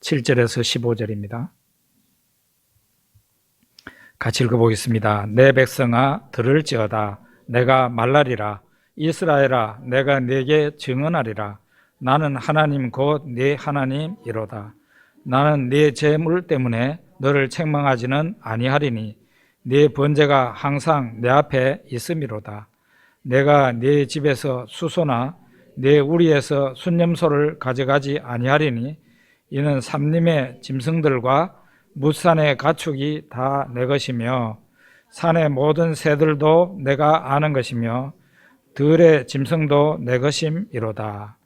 7절에서 15절입니다. 같이 읽어보겠습니다. 내 백성아 들을지어다. 내가 말하리라. 이스라엘아 내가 네게 증언하리라. 나는 하나님 곧 네 하나님이로다. 나는 네 재물 때문에 너를 책망하지는 아니하리니 네 번제가 항상 내 앞에 있음이로다. 내가 네 집에서 수소나 네 우리에서 순념소를 가져가지 아니하리니 이는 삼림의 짐승들과 뭇산의 가축이 다 내 것이며 산의 모든 새들도 내가 아는 것이며 들의 짐승도 내 것임이로다.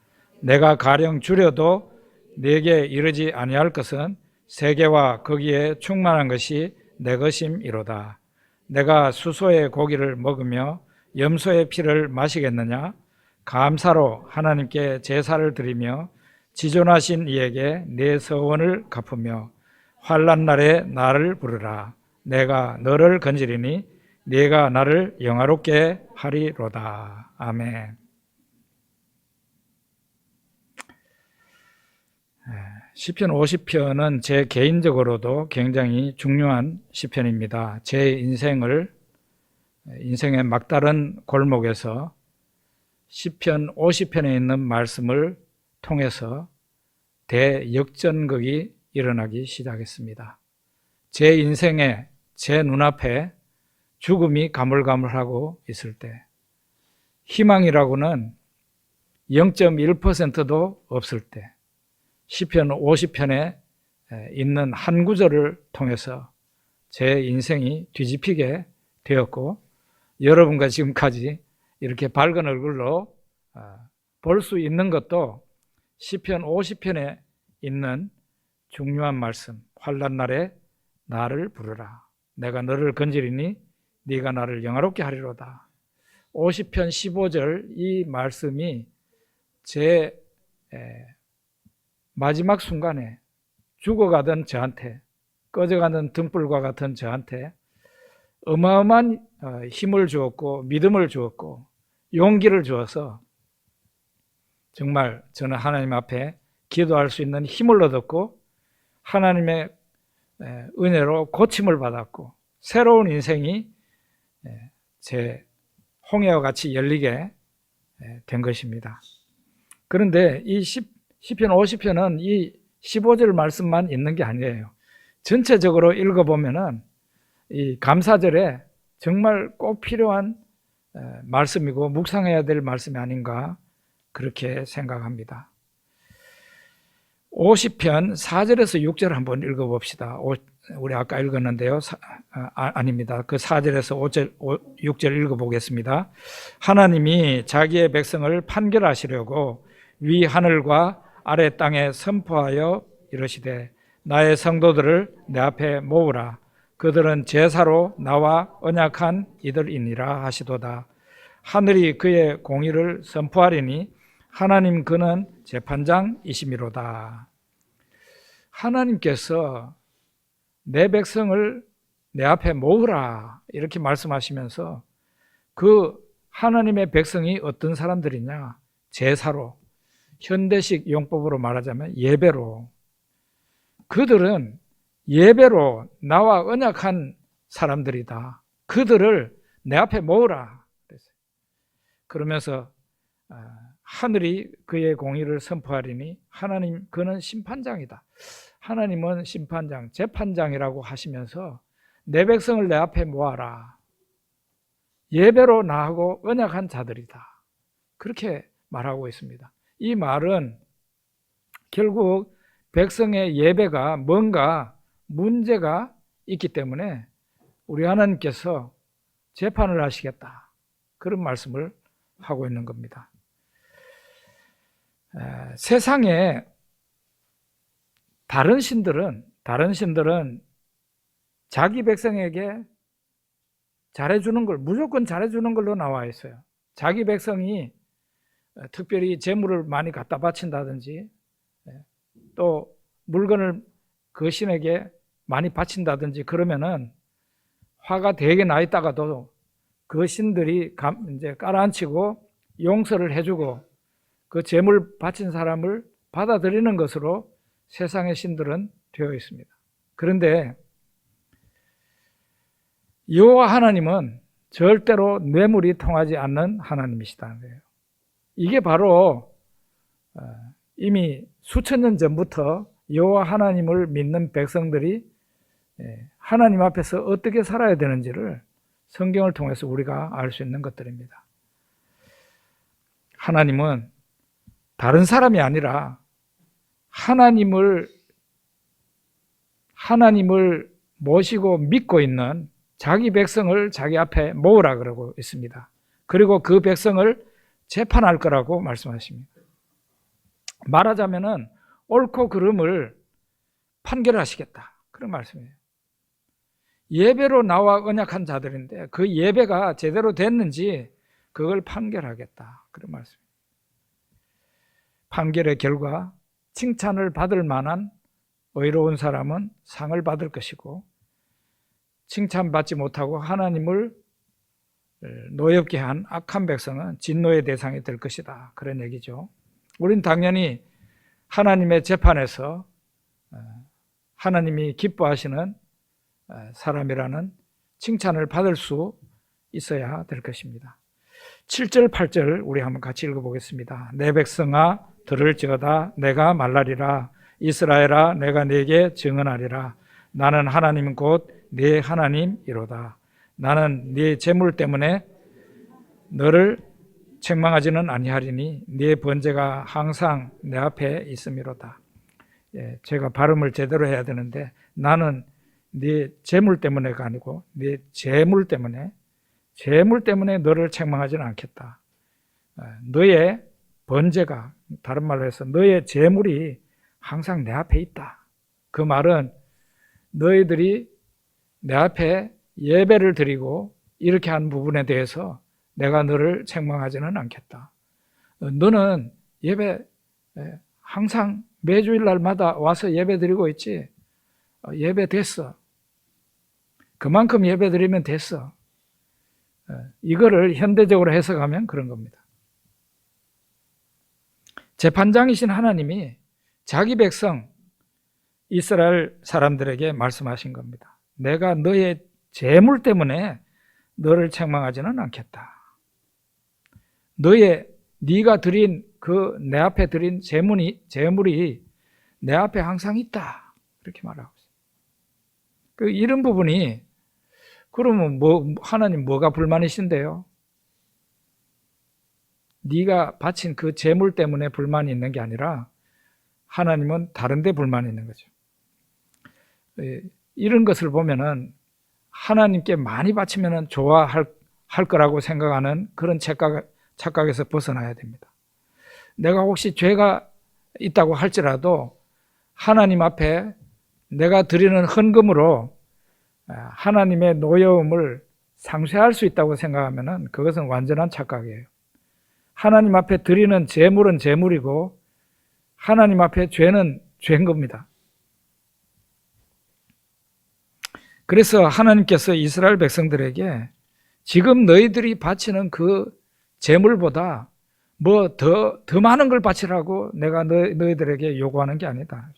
내가 가령 줄여도 네게 이르지 아니할 것은 세계와 거기에 충만한 것이 내 것임이로다. 내가 수소의 고기를 먹으며 염소의 피를 마시겠느냐? 감사로 하나님께 제사를 드리며 지존하신 이에게 내 서원을 갚으며 환난 날에 나를 부르라. 내가 너를 건지리니 네가 나를 영화롭게 하리로다. 아멘. 시편 50편은 제 개인적으로도 굉장히 중요한 시편입니다. 제 인생의 막다른 골목에서 시편 50편에 있는 말씀을 통해서 대역전극이 일어나기 시작했습니다. 제 인생에 제 눈앞에 죽음이 가물가물하고 있을 때, 희망이라고는 0.1%도 없을 때, 시편 50편에 있는 한 구절을 통해서 제 인생이 뒤집히게 되었고, 여러분과 지금까지 이렇게 밝은 얼굴로 볼 수 있는 것도 시편 50편에 있는 중요한 말씀, 환난 날에 나를 부르라. 내가 너를 건지리니 네가 나를 영화롭게 하리로다. 50편 15절 이 말씀이 제 마지막 순간에 죽어가던 저한테, 꺼져가는 등불과 같은 저한테 어마어마한 힘을 주었고 믿음을 주었고 용기를 주어서 정말 저는 하나님 앞에 기도할 수 있는 힘을 얻었고 하나님의 은혜로 고침을 받았고 새로운 인생이 제 홍해와 같이 열리게 된 것입니다. 그런데 이 시편 50편은 이 15절 말씀만 있는 게 아니에요. 전체적으로 읽어보면은 이 감사절에 정말 꼭 필요한 말씀이고 묵상해야 될 말씀이 아닌가 그렇게 생각합니다. 50편 4절에서 6절 한번 읽어봅시다. 우리 아까 읽었는데요. 아닙니다. 그 4절에서 6절 읽어보겠습니다. 하나님이 자기의 백성을 판결하시려고 위 하늘과 아래 땅에 선포하여 이르시되 나의 성도들을 내 앞에 모으라. 그들은 제사로 나와 언약한 이들이니라 하시도다. 하늘이 그의 공의를 선포하리니 하나님 그는 재판장이시미로다. 하나님께서 내 백성을 내 앞에 모으라 이렇게 말씀하시면서 그 하나님의 백성이 어떤 사람들이냐? 제사로, 현대식 용법으로 말하자면 예배로, 그들은 예배로 나와 언약한 사람들이다. 그들을 내 앞에 모으라. 그러면서 하늘이 그의 공의를 선포하리니 하나님 그는 심판장이다. 하나님은 심판장, 재판장이라고 하시면서 내 백성을 내 앞에 모아라. 예배로 나하고 언약한 자들이다. 그렇게 말하고 있습니다. 이 말은 결국 백성의 예배가 뭔가 문제가 있기 때문에 우리 하나님께서 재판을 하시겠다. 그런 말씀을 하고 있는 겁니다. 세상에 다른 신들은 자기 백성에게 잘해주는 걸, 무조건 잘해주는 걸로 나와 있어요. 자기 백성이 특별히 재물을 많이 갖다 바친다든지 또 물건을 그 신에게 많이 바친다든지 그러면은 화가 되게 나 있다가도 그 신들이 이제 깔아앉히고 용서를 해주고 그 재물 바친 사람을 받아들이는 것으로 세상의 신들은 되어 있습니다. 그런데 여호와 하나님은 절대로 뇌물이 통하지 않는 하나님이시다는 거예요. 이게 바로 이미 수천 년 전부터 여호와 하나님을 믿는 백성들이 하나님 앞에서 어떻게 살아야 되는지를 성경을 통해서 우리가 알 수 있는 것들입니다. 하나님은 다른 사람이 아니라 하나님을 모시고 믿고 있는 자기 백성을 자기 앞에 모으라 그러고 있습니다. 그리고 그 백성을 재판할 거라고 말씀하십니다. 말하자면은 옳고 그름을 판결하시겠다, 그런 말씀이에요. 예배로 나와 언약한 자들인데 그 예배가 제대로 됐는지 그걸 판결하겠다, 그런 말씀이에요. 판결의 결과 칭찬을 받을 만한 의로운 사람은 상을 받을 것이고, 칭찬받지 못하고 하나님을 노엽게 한 악한 백성은 진노의 대상이 될 것이다, 그런 얘기죠. 우린 당연히 하나님의 재판에서 하나님이 기뻐하시는 사람이라는 칭찬을 받을 수 있어야 될 것입니다. 7절 8절 우리 한번 같이 읽어보겠습니다. 내 백성아 들을지어다. 내가 말하리라. 이스라엘아 내가 네게 증언하리라. 나는 하나님 곧 네 하나님이로다. 나는 네 재물 때문에 너를 책망하지는 아니하리니 네 번제가 항상 내 앞에 있음이로다. 제가 발음을 제대로 해야 되는데, 나는 네 재물 때문에가 아니고 네 재물 때문에 너를 책망하지는 않겠다. 너의 번제가, 다른 말로 해서 너의 재물이 항상 내 앞에 있다. 그 말은 너희들이 내 앞에 예배를 드리고 이렇게 한 부분에 대해서 내가 너를 책망하지는 않겠다. 너는 예배 항상 매주일 날마다 와서 예배 드리고 있지. 예배 됐어. 그만큼 예배 드리면 됐어. 이거를 현대적으로 해석하면 그런 겁니다. 재판장이신 하나님이 자기 백성 이스라엘 사람들에게 말씀하신 겁니다. 내가 너의 재물 때문에 너를 책망하지는 않겠다. 네가 드린 내 앞에 드린 재물이 내 앞에 항상 있다, 이렇게 말하고 있어요. 이런 부분이, 그러면 하나님 뭐가 불만이신데요? 네가 바친 그 재물 때문에 불만이 있는 게 아니라 하나님은 다른 데 불만이 있는 거죠. 이런 것을 보면은 하나님께 많이 바치면 좋아할 거라고 생각하는 그런 착각에서 벗어나야 됩니다. 내가 혹시 죄가 있다고 할지라도 하나님 앞에 내가 드리는 헌금으로 하나님의 노여움을 상쇄할 수 있다고 생각하면 그것은 완전한 착각이에요. 하나님 앞에 드리는 재물은 재물이고 하나님 앞에 죄는 죄인 겁니다. 그래서 하나님께서 이스라엘 백성들에게 지금 너희들이 바치는 그 재물보다 더 많은 걸 바치라고 내가 너희들에게 요구하는 게 아니다.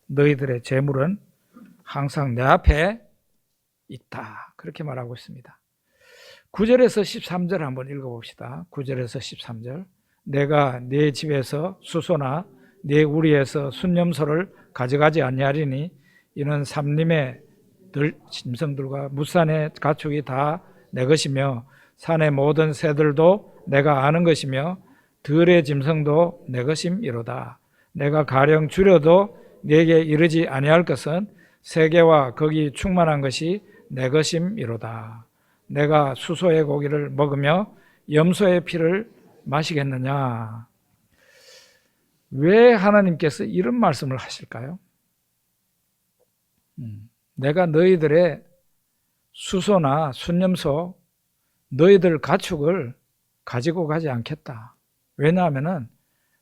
너희들의 재물은 항상 내 앞에 있다, 그렇게 말하고 있습니다. 9절에서 13절 한번 읽어봅시다. 9절에서 13절. 내가 네 집에서 수소나 네 우리에서 순념소를 가져가지 아니하리니 이는 삼림의 짐승들과 무산의 가축이 다 내 것이며 산의 모든 새들도 내가 아는 것이며 들의 짐승도 내 것임이로다. 내가 가령 줄여도 네게 이르지 아니할 것은 세계와 거기 충만한 것이 내 것임이로다. 내가 수소의 고기를 먹으며 염소의 피를 마시겠느냐? 왜 하나님께서 이런 말씀을 하실까요? 내가 너희들의 수소나 순염소, 너희들 가축을 가지고 가지 않겠다. 왜냐하면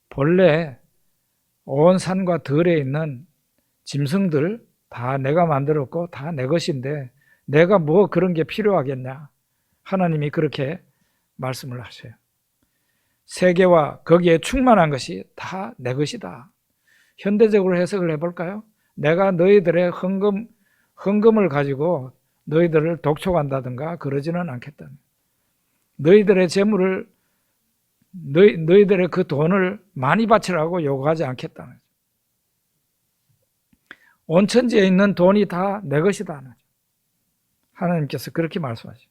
본래 온 산과 들에 있는 짐승들 다 내가 만들었고 다 내 것인데 내가 뭐 그런 게 필요하겠냐? 하나님이 그렇게 말씀을 하셔요. 세계와 거기에 충만한 것이 다 내 것이다. 현대적으로 해석을 해볼까요? 내가 너희들의 헌금을 가지고 너희들을 독촉한다든가 그러지는 않겠다. 너희들의 재물을 너희들의 그 돈을 많이 바치라고 요구하지 않겠다는 거죠. 온 천지에 있는 돈이 다 내 것이다. 하나님께서 그렇게 말씀하시죠.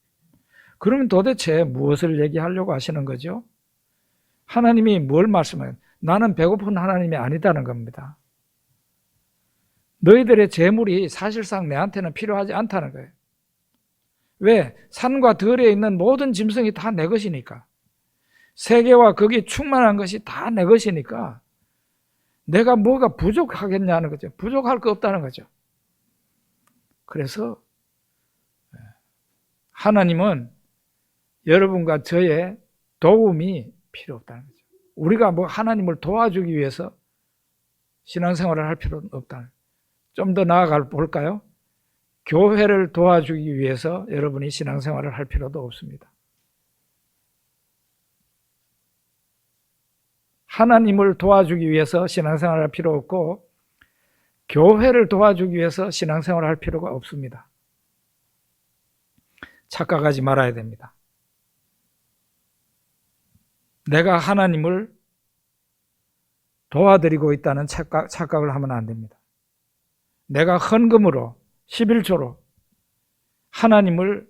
그러면 도대체 무엇을 얘기하려고 하시는 거죠? 하나님이 뭘 말씀해요? 나는 배고픈 하나님이 아니다는 겁니다. 너희들의 재물이 사실상 내한테는 필요하지 않다는 거예요. 왜? 산과 들에 있는 모든 짐승이 다 내 것이니까. 세계와 거기 충만한 것이 다 내 것이니까 내가 뭐가 부족하겠냐는 거죠. 부족할 거 없다는 거죠. 그래서 하나님은 여러분과 저의 도움이 필요 없다는 거죠. 우리가 뭐 하나님을 도와주기 위해서 신앙생활을 할 필요는 없다는 거죠. 좀 더 나아가 볼까요? 교회를 도와주기 위해서 여러분이 신앙생활을 할 필요도 없습니다. 하나님을 도와주기 위해서 신앙생활을 할 필요 없고 교회를 도와주기 위해서 신앙생활을 할 필요가 없습니다. 착각하지 말아야 됩니다. 내가 하나님을 도와드리고 있다는 착각을 하면 안 됩니다. 내가 헌금으로 11조로 하나님을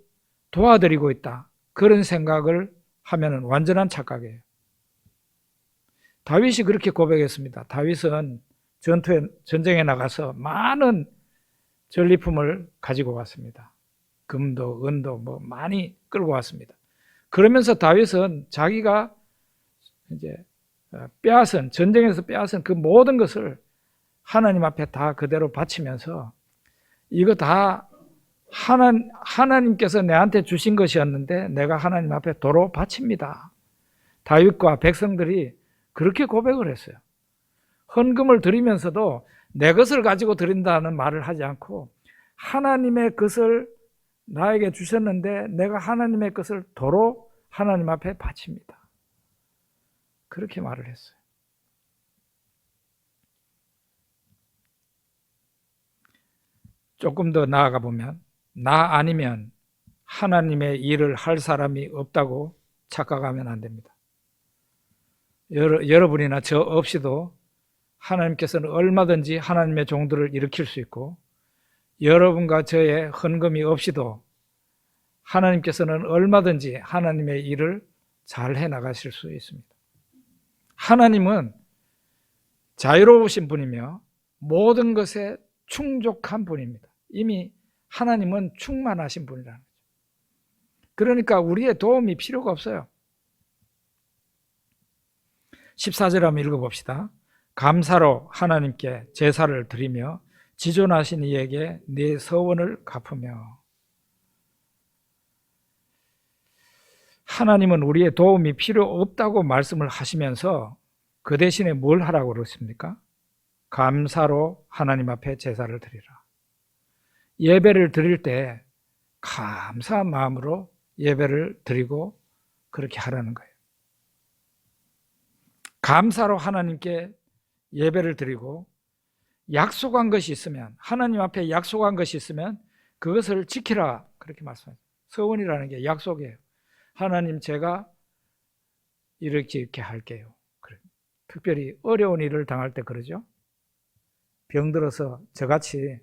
도와드리고 있다. 그런 생각을 하면 완전한 착각이에요. 다윗이 그렇게 고백했습니다. 다윗은 전쟁에 나가서 많은 전리품을 가지고 왔습니다. 금도 은도 뭐 많이 끌고 왔습니다. 그러면서 다윗은 자기가 이제 전쟁에서 빼앗은 그 모든 것을 하나님 앞에 다 그대로 바치면서 이거 다 하나님께서 내한테 주신 것이었는데 내가 하나님 앞에 도로 바칩니다. 다윗과 백성들이 그렇게 고백을 했어요. 헌금을 드리면서도 내 것을 가지고 드린다는 말을 하지 않고 하나님의 것을 나에게 주셨는데 내가 하나님의 것을 도로 하나님 앞에 바칩니다. 그렇게 말을 했어요. 조금 더 나아가 보면 나 아니면 하나님의 일을 할 사람이 없다고 착각하면 안 됩니다. 여러분이나 저 없이도 하나님께서는 얼마든지 하나님의 종들을 일으킬 수 있고 여러분과 저의 헌금이 없이도 하나님께서는 얼마든지 하나님의 일을 잘 해나가실 수 있습니다. 하나님은 자유로우신 분이며 모든 것에 충족한 분입니다. 이미 하나님은 충만하신 분이라는 거죠. 그러니까 우리의 도움이 필요가 없어요. 14절 한번 읽어봅시다. 감사로 하나님께 제사를 드리며 지존하신 이에게 네 서원을 갚으며. 하나님은 우리의 도움이 필요 없다고 말씀을 하시면서 그 대신에 뭘 하라고 그러십니까? 감사로 하나님 앞에 제사를 드리라. 예배를 드릴 때 감사한 마음으로 예배를 드리고 그렇게 하라는 거예요. 감사로 하나님께 예배를 드리고 약속한 것이 있으면 하나님 앞에 약속한 것이 있으면 그것을 지키라 그렇게 말씀해요. 서원이라는 게 약속이에요. 하나님 제가 이렇게 할게요. 그래. 특별히 어려운 일을 당할 때 그러죠. 병들어서 저같이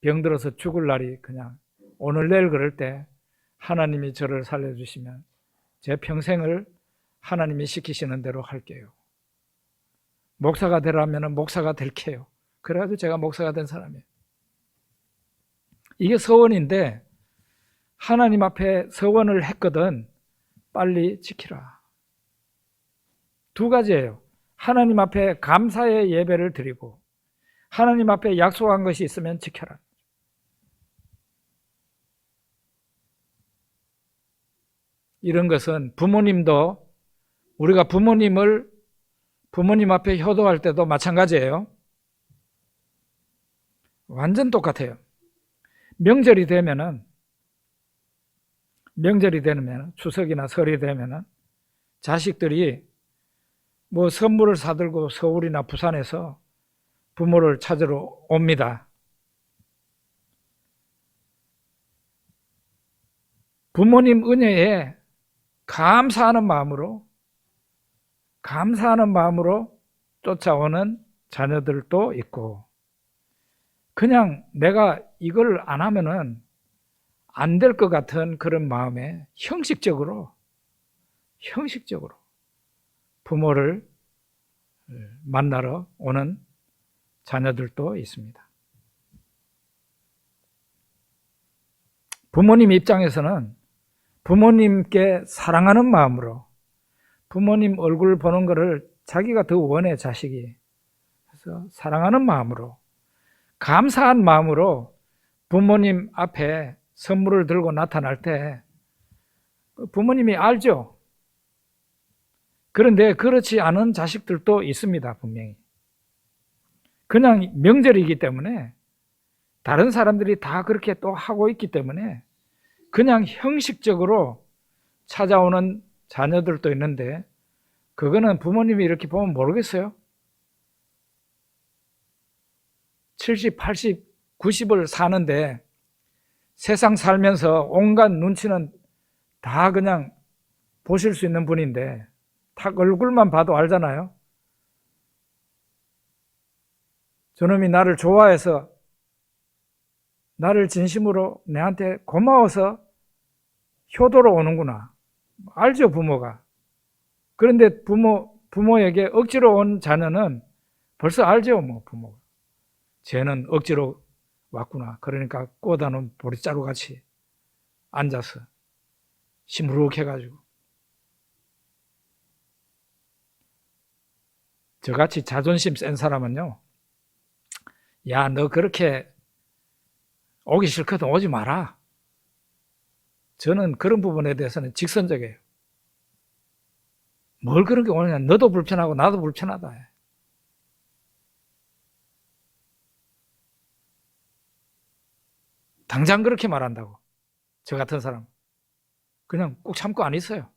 병들어서 죽을 날이 그냥 오늘 내일 그럴 때 하나님이 저를 살려주시면 제 평생을 하나님이 시키시는 대로 할게요. 목사가 되라면 목사가 될게요. 그래가지고 제가 목사가 된 사람이에요. 이게 서원인데 하나님 앞에 서원을 했거든 빨리 지키라. 두 가지예요. 하나님 앞에 감사의 예배를 드리고 하나님 앞에 약속한 것이 있으면 지켜라. 이런 것은 부모님도 우리가 부모님 앞에 효도할 때도 마찬가지예요. 완전 똑같아요. 명절이 되면 추석이나 설이 되면 자식들이 뭐 선물을 사들고 서울이나 부산에서 부모를 찾으러 옵니다. 부모님 은혜에 감사하는 마음으로 쫓아오는 자녀들도 있고, 그냥 내가 이걸 안 하면은 안 될 것 같은 그런 마음에 형식적으로 부모를 만나러 오는 자녀들도 있습니다. 부모님 입장에서는 부모님께 사랑하는 마음으로 부모님 얼굴 보는 것을 자기가 더 원해, 자식이. 그래서 사랑하는 마음으로, 감사한 마음으로 부모님 앞에 선물을 들고 나타날 때 부모님이 알죠. 그런데 그렇지 않은 자식들도 있습니다, 분명히. 그냥 명절이기 때문에, 다른 사람들이 다 그렇게 또 하고 있기 때문에 그냥 형식적으로 찾아오는 자녀들도 있는데, 그거는 부모님이 이렇게 보면 모르겠어요. 70, 80, 90을 사는데 세상 살면서 온갖 눈치는 다 그냥 보실 수 있는 분인데, 딱 얼굴만 봐도 알잖아요. 저놈이 나를 좋아해서, 나를 진심으로 내한테 고마워서 효도로 오는구나. 알죠, 부모가. 그런데 부모에게 억지로 온 자녀는 벌써 알죠, 부모가. 쟤는 억지로 왔구나. 그러니까 꼬다놓은 보리자루 같이 앉아서 시무룩해가지고. 저같이 자존심 센 사람은요, 야, 너 그렇게 오기 싫거든 오지 마라. 저는 그런 부분에 대해서는 직선적이에요. 뭘 그렇게 오느냐. 너도 불편하고 나도 불편하다. 당장 그렇게 말한다고. 저 같은 사람 그냥 꼭 참고 안 있어요.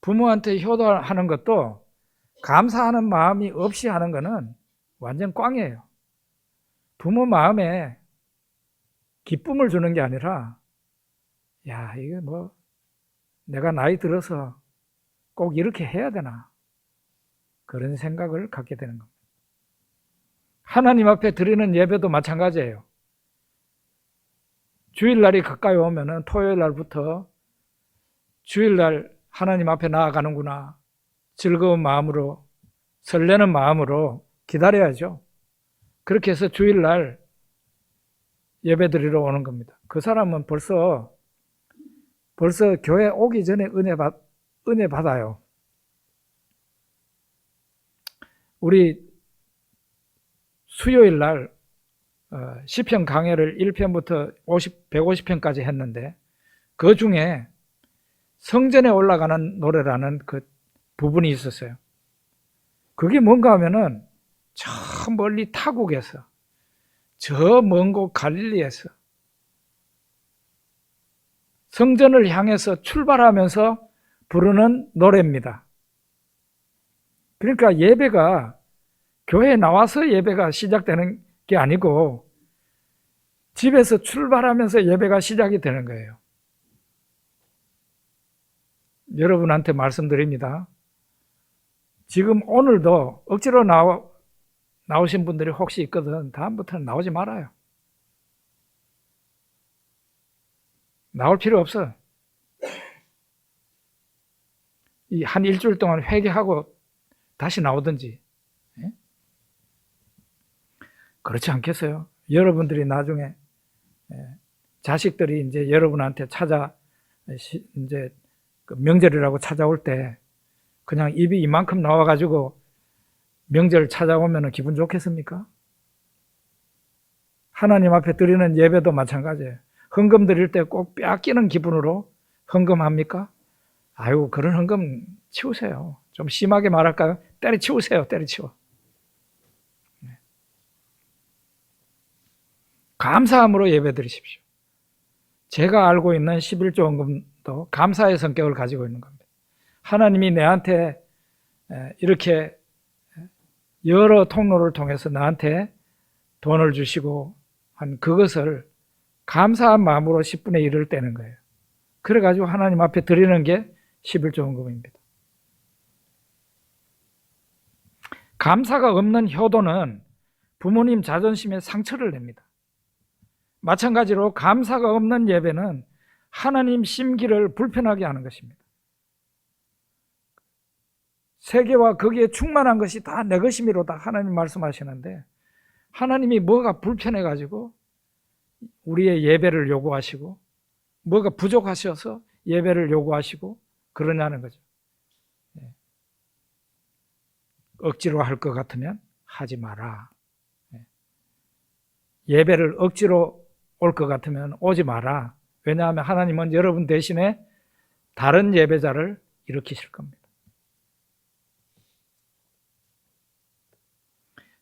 부모한테 효도하는 것도 감사하는 마음이 없이 하는 거는 완전 꽝이에요. 부모 마음에 기쁨을 주는 게 아니라, 야, 이게 뭐 내가 나이 들어서 꼭 이렇게 해야 되나, 그런 생각을 갖게 되는 겁니다. 하나님 앞에 드리는 예배도 마찬가지예요. 주일날이 가까이 오면은 토요일 날부터 주일날 하나님 앞에 나아가는구나, 즐거운 마음으로, 설레는 마음으로 기다려야죠. 그렇게 해서 주일날 예배 드리러 오는 겁니다. 그 사람은 벌써 교회 오기 전에 은혜 받아요. 우리 수요일 날 시편 강해를 1편부터 150편까지 했는데, 그 중에 성전에 올라가는 노래라는 그 부분이 있었어요. 그게 뭔가 하면은 저 멀리 타국에서, 저 먼 곳 갈릴리에서 성전을 향해서 출발하면서 부르는 노래입니다. 그러니까 예배가 교회에 나와서 예배가 시작되는 게 아니고 집에서 출발하면서 예배가 시작이 되는 거예요. 여러분한테 말씀드립니다. 지금 오늘도 억지로 나오신 분들이 혹시 있거든. 다음부터는 나오지 말아요. 나올 필요 없어. 한 일주일 동안 회개하고 다시 나오든지. 그렇지 않겠어요? 여러분들이 나중에 자식들이 이제 여러분한테 이제 명절이라고 찾아올 때 그냥 입이 이만큼 나와가지고 명절 찾아오면 기분 좋겠습니까? 하나님 앞에 드리는 예배도 마찬가지예요. 헌금 드릴 때 꼭 뺏기는 기분으로 헌금합니까? 아유, 그런 헌금 치우세요. 좀 심하게 말할까요? 때려치우세요. 때려치워. 감사함으로 예배 드리십시오. 제가 알고 있는 11조 헌금도 감사의 성격을 가지고 있는 겁니다. 하나님이 내한테 이렇게 여러 통로를 통해서 나한테 돈을 주시고 한 그것을 감사한 마음으로 10분의 1을 떼는 거예요. 그래가지고 하나님 앞에 드리는 게 11조헌금입니다. 감사가 없는 효도는 부모님 자존심에 상처를 냅니다. 마찬가지로 감사가 없는 예배는 하나님 심기를 불편하게 하는 것입니다. 세계와 거기에 충만한 것이 다 내 것임이로다 하나님 말씀하시는데 하나님이 뭐가 불편해가지고 우리의 예배를 요구하시고 뭐가 부족하셔서 예배를 요구하시고 그러냐는 거죠. 억지로 할 것 같으면 하지 마라. 예배를 억지로 올 것 같으면 오지 마라. 왜냐하면 하나님은 여러분 대신에 다른 예배자를 일으키실 겁니다.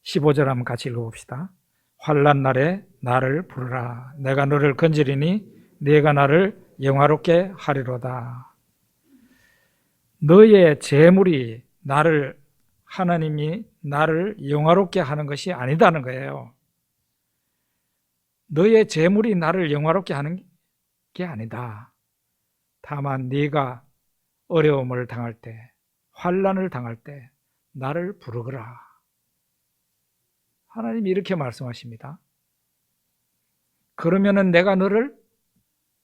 15절 한번 같이 읽어봅시다. 환난 날에 나를 부르라. 내가 너를 건지리니 네가 나를 영화롭게 하리로다. 너의 재물이 하나님이 나를 영화롭게 하는 것이 아니다는 거예요. 너의 재물이 나를 영화롭게 하는 게 아니다. 다만 네가 어려움을 당할 때, 환난을 당할 때 나를 부르거라. 하나님이 이렇게 말씀하십니다. 그러면은 내가 너를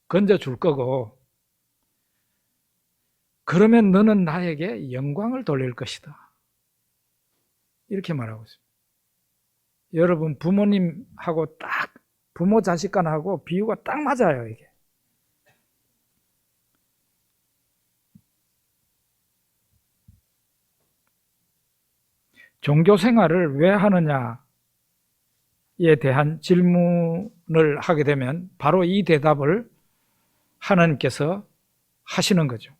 건져줄 거고, 그러면 너는 나에게 영광을 돌릴 것이다. 이렇게 말하고 있습니다. 여러분, 부모님하고 딱, 부모 자식 간하고 비유가 딱 맞아요, 이게. 종교 생활을 왜 하느냐에 대한 질문을 하게 되면 바로 이 대답을 하나님께서 하시는 거죠.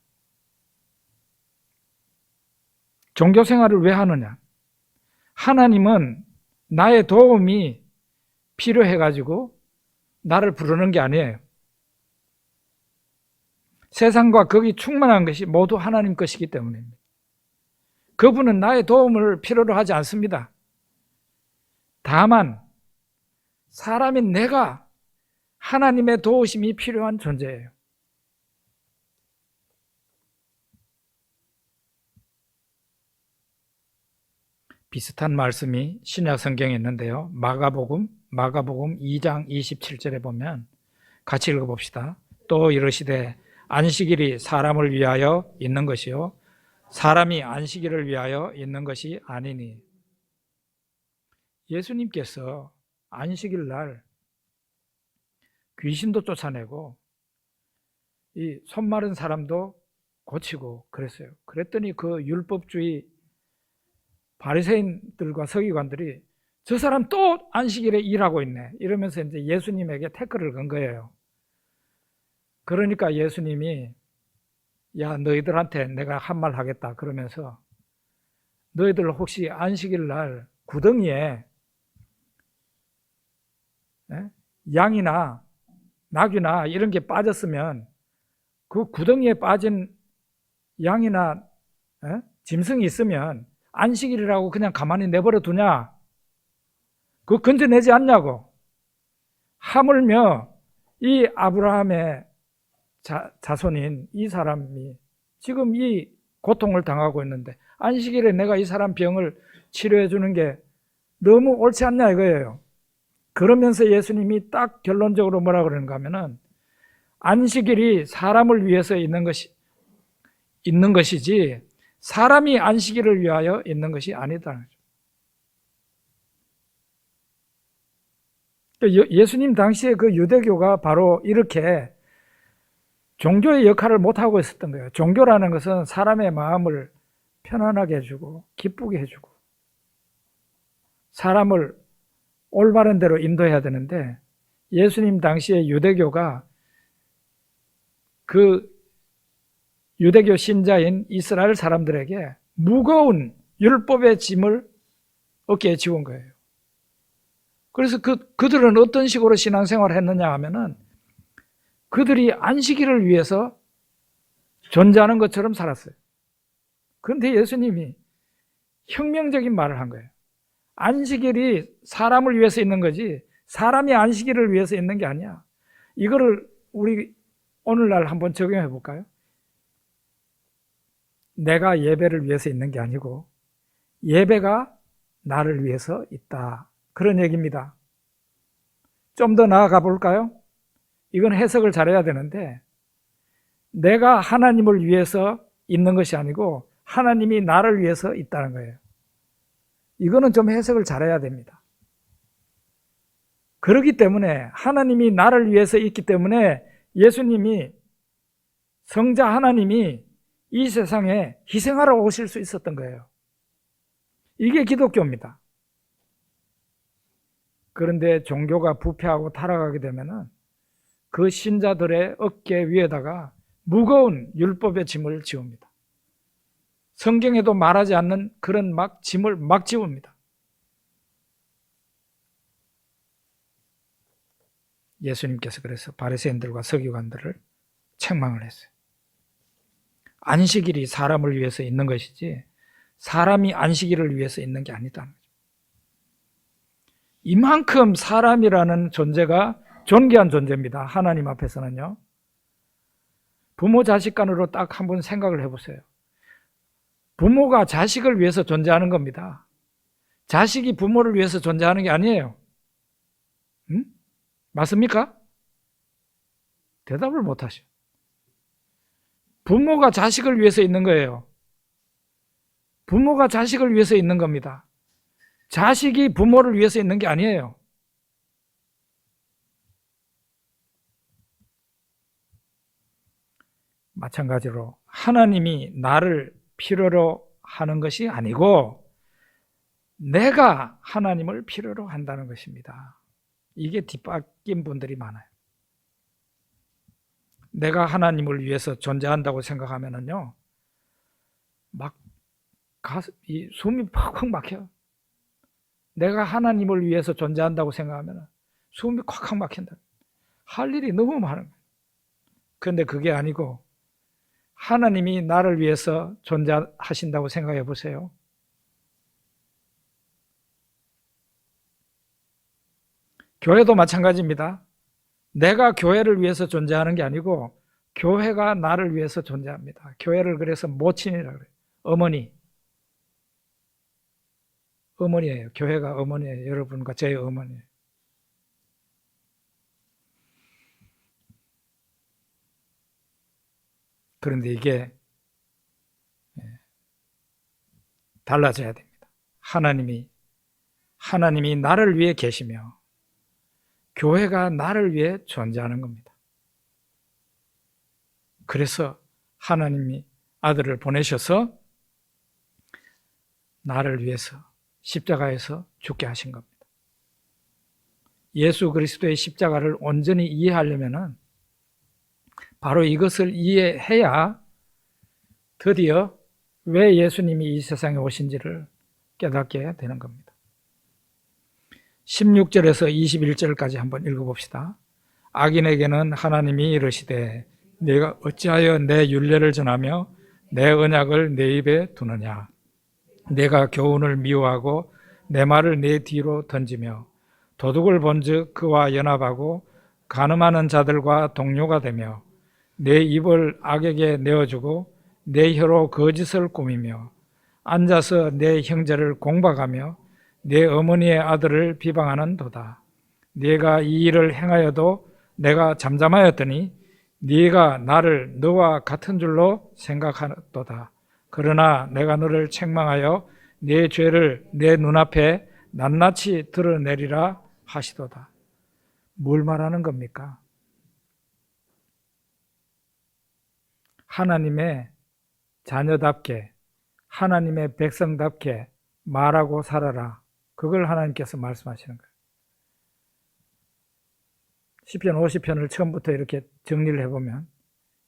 종교 생활을 왜 하느냐? 하나님은 나의 도움이 필요해가지고 나를 부르는 게 아니에요. 세상과 거기 충만한 것이 모두 하나님 것이기 때문입니다. 그분은 나의 도움을 필요로 하지 않습니다. 다만 사람인 내가 하나님의 도우심이 필요한 존재예요. 비슷한 말씀이 신약 성경에 있는데요. 마가복음 2장 27절에 보면 같이 읽어봅시다. 또 이르시되 안식일이 사람을 위하여 있는 것이요 사람이 안식일을 위하여 있는 것이 아니니. 예수님께서 안식일 날 귀신도 쫓아내고 이 손 마른 사람도 고치고 그랬어요. 그랬더니 그 율법주의 바리새인들과 서기관들이 저 사람 또 안식일에 일하고 있네 이러면서 이제 예수님에게 태클을 건 거예요. 그러니까 예수님이 야 너희들한테 내가 한 말 하겠다 그러면서 너희들 혹시 안식일 날 구덩이에 양이나 낙이나 이런 게 빠졌으면 그 구덩이에 빠진 양이나 짐승이 있으면 안식일이라고 그냥 가만히 내버려 두냐? 그거 건져내지 않냐고. 하물며 이 아브라함의 자손인 이 사람이 지금 이 고통을 당하고 있는데 안식일에 내가 이 사람 병을 치료해 주는 게 너무 옳지 않냐 이거예요. 그러면서 예수님이 딱 결론적으로 뭐라 그러는가 하면은 안식일이 사람을 위해서 있는 것이지 사람이 안식일을 위하여 있는 것이 아니다는 거죠. 예수님 당시에 그 유대교가 바로 이렇게 종교의 역할을 못하고 있었던 거예요. 종교라는 것은 사람의 마음을 편안하게 해주고 기쁘게 해주고 사람을 올바른 대로 인도해야 되는데 예수님 당시에 유대교가 그 유대교 신자인 이스라엘 사람들에게 무거운 율법의 짐을 어깨에 지운 거예요. 그래서 그들은 어떤 식으로 신앙생활을 했느냐 하면은 그들이 안식일을 위해서 존재하는 것처럼 살았어요. 그런데 예수님이 혁명적인 말을 한 거예요. 안식일이 사람을 위해서 있는 거지 사람이 안식일을 위해서 있는 게 아니야. 이거를 우리 오늘날 한번 적용해 볼까요? 내가 예배를 위해서 있는 게 아니고 예배가 나를 위해서 있다. 그런 얘기입니다. 좀 더 나아가 볼까요? 이건 해석을 잘해야 되는데 내가 하나님을 위해서 있는 것이 아니고 하나님이 나를 위해서 있다는 거예요. 이거는 좀 해석을 잘해야 됩니다. 그렇기 때문에 하나님이 나를 위해서 있기 때문에 예수님이 성자 하나님이 이 세상에 희생하러 오실 수 있었던 거예요. 이게 기독교입니다. 그런데 종교가 부패하고 타락하게 되면은 그 신자들의 어깨 위에다가 무거운 율법의 짐을 지웁니다. 성경에도 말하지 않는 그런 짐을 막 지웁니다. 예수님께서 그래서 바리새인들과 서기관들을 책망을 했어요. 안식일이 사람을 위해서 있는 것이지 사람이 안식일을 위해서 있는 게 아니다는 거죠. 이만큼 사람이라는 존재가 존귀한 존재입니다. 하나님 앞에서는요. 부모 자식 간으로 딱 한번 생각을 해보세요. 부모가 자식을 위해서 존재하는 겁니다. 자식이 부모를 위해서 존재하는 게 아니에요. 응? 맞습니까? 대답을 못 하셔. 부모가 자식을 위해서 있는 거예요. 부모가 자식을 위해서 있는 겁니다. 자식이 부모를 위해서 있는 게 아니에요. 마찬가지로 하나님이 나를 필요로 하는 것이 아니고 내가 하나님을 필요로 한다는 것입니다. 이게 뒷바뀐 분들이 많아요. 내가 하나님을 위해서 존재한다고 생각하면은요, 이 숨이 팍팍 막혀요. 내가 하나님을 위해서 존재한다고 생각하면 숨이 콱콱 막힌다. 할 일이 너무 많은 거예요. 그런데 그게 아니고 하나님이 나를 위해서 존재하신다고 생각해 보세요. 교회도 마찬가지입니다. 내가 교회를 위해서 존재하는 게 아니고 교회가 나를 위해서 존재합니다. 교회를 그래서 모친이라고 그래요. 어머니예요. 교회가 어머니예요. 여러분과 제 어머니예요. 그런데 이게 달라져야 됩니다. 하나님이 나를 위해 계시며 교회가 나를 위해 존재하는 겁니다. 그래서 하나님이 아들을 보내셔서 나를 위해서 십자가에서 죽게 하신 겁니다. 예수 그리스도의 십자가를 온전히 이해하려면 바로 이것을 이해해야 드디어 왜 예수님이 이 세상에 오신지를 깨닫게 되는 겁니다. 16절에서 21절까지 한번 읽어봅시다. 악인에게는 하나님이 이르시되 내가 어찌하여 내 율례를 전하며 내 언약을 내 입에 두느냐. 내가 교훈을 미워하고 내 말을 내 뒤로 던지며 도둑을 본즉 그와 연합하고 간음하는 자들과 동료가 되며 내 입을 악에게 내어주고 내 혀로 거짓을 꾸미며 앉아서 내 형제를 공박하며 내 어머니의 아들을 비방하는도다. 네가 이 일을 행하여도 내가 잠잠하였더니 네가 나를 너와 같은 줄로 생각하도다. 그러나 내가 너를 책망하여 네 죄를 내 눈앞에 낱낱이 드러내리라 하시도다. 뭘 말하는 겁니까? 하나님의 자녀답게 하나님의 백성답게 말하고 살아라. 그걸 하나님께서 말씀하시는 거예요. 시편 50편을 처음부터 이렇게 정리를 해보면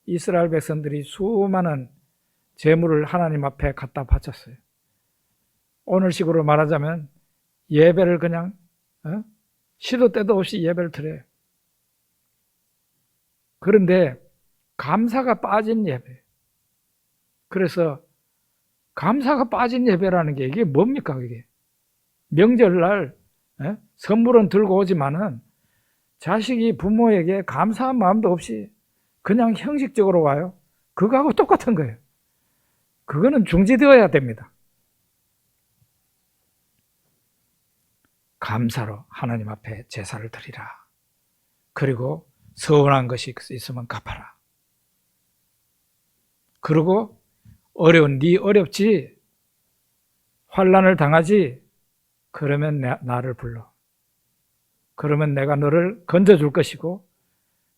이스라엘 백성들이 수많은 재물을 하나님 앞에 갖다 바쳤어요. 오늘식으로 말하자면 예배를 그냥 시도 때도 없이 예배를 드려요. 그런데 감사가 빠진 예배. 그래서 감사가 빠진 예배라는 게 이게 뭡니까 그게? 명절날 선물은 들고 오지만은 자식이 부모에게 감사한 마음도 없이 그냥 형식적으로 와요. 그거하고 똑같은 거예요. 그거는 중지되어야 됩니다. 감사로 하나님 앞에 제사를 드리라. 그리고 서운한 것이 있으면 갚아라. 그리고 네 어렵지? 환난을 당하지? 그러면 나를 불러. 그러면 내가 너를 건져줄 것이고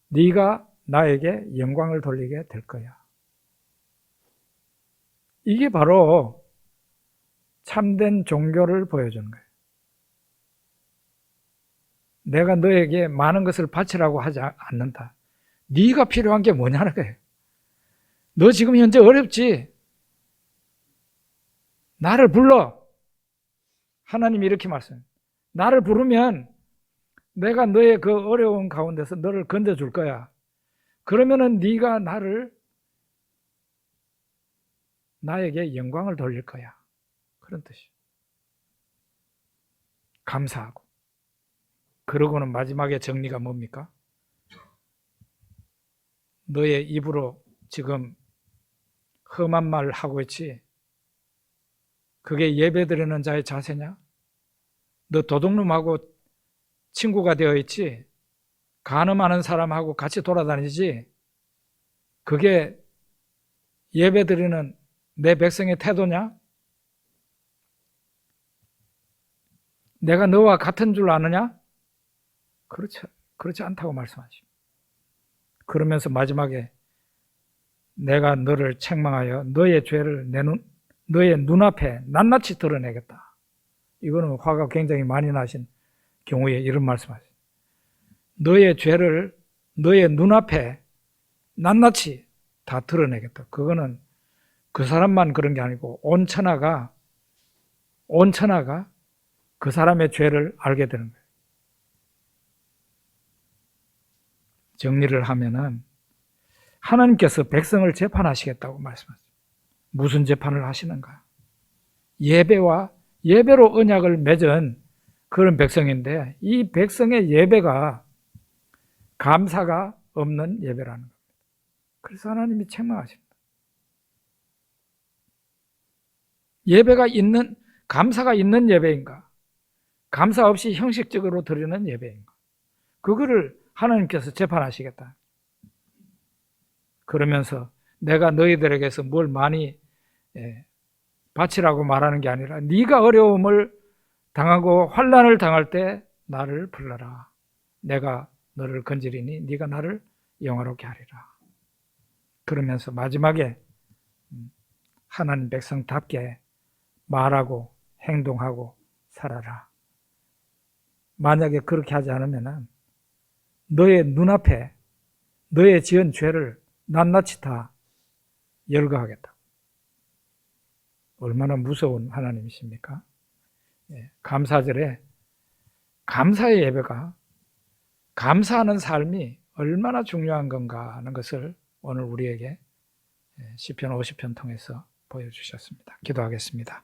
네가 나에게 영광을 돌리게 될 거야. 이게 바로 참된 종교를 보여주는 거예요. 내가 너에게 많은 것을 바치라고 하지 않는다. 네가 필요한 게 뭐냐는 거예요. 너 지금 현재 어렵지? 나를 불러. 하나님이 이렇게 말씀해요. 나를 부르면 내가 너의 그 어려운 가운데서 너를 건져줄 거야. 그러면은 네가 나에게 영광을 돌릴 거야. 그런 뜻이에요. 감사하고. 그러고는 마지막에 정리가 뭡니까? 너의 입으로 지금 험한 말 하고 있지? 그게 예배드리는 자의 자세냐? 너 도둑놈하고 친구가 되어 있지? 간음하는 사람하고 같이 돌아다니지? 그게 예배드리는 내 백성의 태도냐? 내가 너와 같은 줄 아느냐? 그렇지 않다고 말씀하시죠. 그러면서 마지막에 내가 너를 책망하여 너의 죄를 너의 눈앞에 낱낱이 드러내겠다. 이거는 화가 굉장히 많이 나신 경우에 이런 말씀하시죠. 너의 죄를 너의 눈앞에 낱낱이 다 드러내겠다. 그거는 그 사람만 그런 게 아니고 온 천하가 그 사람의 죄를 알게 되는 거예요. 정리를 하면은 하나님께서 백성을 재판하시겠다고 말씀하세요. 무슨 재판을 하시는가? 예배로 언약을 맺은 그런 백성인데 이 백성의 예배가 감사가 없는 예배라는 겁니다. 그래서 하나님이 책망하십니다. 감사가 있는 예배인가? 감사 없이 형식적으로 드리는 예배인가? 그거를 하나님께서 재판하시겠다. 그러면서 내가 너희들에게서 뭘 많이 바치라고 말하는 게 아니라 네가 어려움을 당하고 환난을 당할 때 나를 불러라. 내가 너를 건지리니 네가 나를 영화롭게 하리라. 그러면서 마지막에 하나님 백성답게 말하고 행동하고 살아라. 만약에 그렇게 하지 않으면 너의 눈앞에 너의 지은 죄를 낱낱이 다 열거하겠다. 얼마나 무서운 하나님이십니까? 감사절에 감사의 예배가 감사하는 삶이 얼마나 중요한 건가 하는 것을 오늘 우리에게 시편 50편 통해서 보여주셨습니다. 기도하겠습니다.